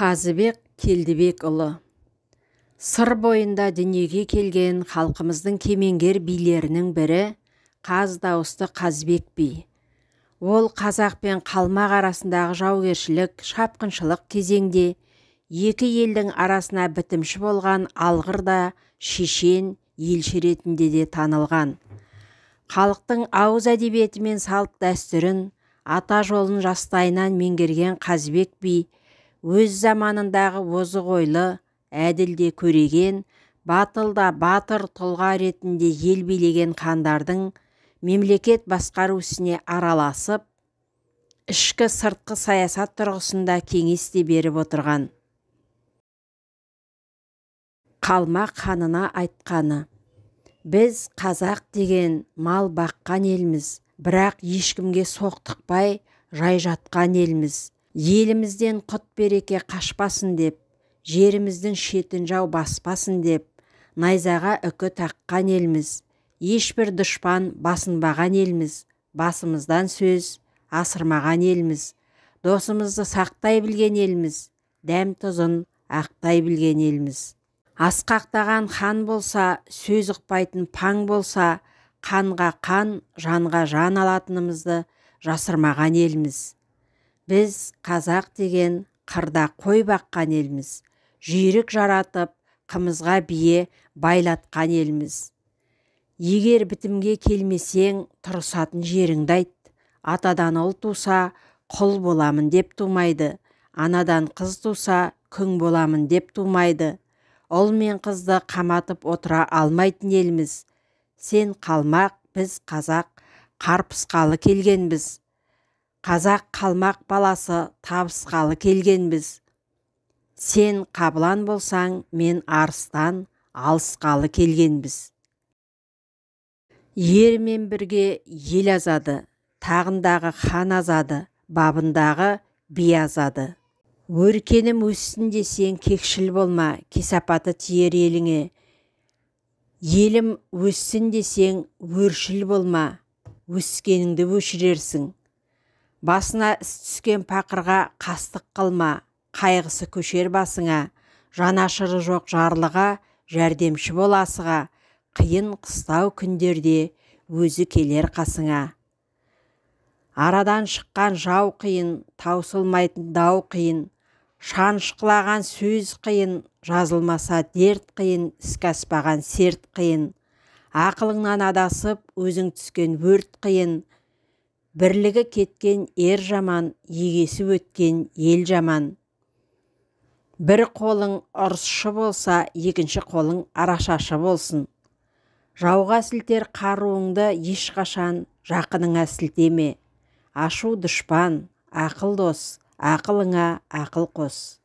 Қазыбек Келдібекұлы. Сыр бойында дүниеге келген халқымыздың кемеңгер билерінің бірі қаз дауысты Қазыбек би. Ол қазақ пен қалмақ арасындағы жаугершілік, шапқыншылық кезеңде екі елдің арасына бітімші болған алғыр да шешен елші ретінде де танылған. Халықтың ауыз әдебиеті мен салт дәстүрін, ата жолын жастайынан меңгерген Қазыбек би өз заманындағы озық ойлы, әділде көреген, батылда батыр тұлға ретінде ел билеген хандардың мемлекет басқару ісіне араласып, ішкі сыртқы саясат тұрғысында кеңес те беріп отырған. Қалмақ ханына айтқаны: біз қазақ деген мал баққан елміз, бірақ ешкімге соқтықпай жай жатқан елміз. Елімізден құт береке қашпасын деп, жеріміздің шетін жау баспасын деп, найзаға үкі таққан елміз. Ешбір дұшпан басынбаған елміз, басымыздан сөз асырмаған елміз. Досымызды сақтай білген елміз, дәм тұзын ақтай білген елміз. Асқақтаған хан болса, сөз ұқпайтын паң болса, қанға қан, жанға жан алатынымызды жасырмаған елміз. Біз қазақ деген қырда қой баққан елміз, жүйрік жаратып, қымызға бие байлатқан елміз. Егер бітімге келмесең, тұрысатын жеріңді айт. Атадан ұл туса, құл боламын деп тумайды, анадан қыз туса, күң боламын деп тумайды. Ұл мен қызды қаматып отыра алмайтын елміз. Сен қалмақ, біз қазақ, қарпысқалы келгенбіз. Қазақ қалмақ баласы табысқалы келгенбіз. Сен қабылан болсаң, мен арыстан, алысқалы келгенбіз. Ермен бірге ел азады, тағындағы хан азады, бабындағы би азады. Өркенім өссін десең, кекшіл болма, кесапаты тиер еліңе. Елім өссін десең, өршіл болма, өскеніңді өшірерсің. Басына іс түскен пақырға қастық қылма, қайғысы көшер басыңа. Жанашыры жоқ жарлыға, жәрдемші бол асыға. Қиын қыстау күндерде өзі келер қасыңа. Арадан шыққан жау қиын, таусылмайтын дау қиын. Шаншқылаған сөз қиын, жазылмаса дерт қиын, іске аспаған серт қиын. Ақылыңнан адасып, өзің түскен өрт қиын. Бірлігі кеткен ер жаман, егесі өткен ел жаман. Бір қолың ұрысшы болса, екінші қолың арашашы болсын. Жауға сілтер қаруыңды ешқашан жақыныңа сілтеме. Ашу дұшпан, ақыл дос, ақылыңа ақыл қос.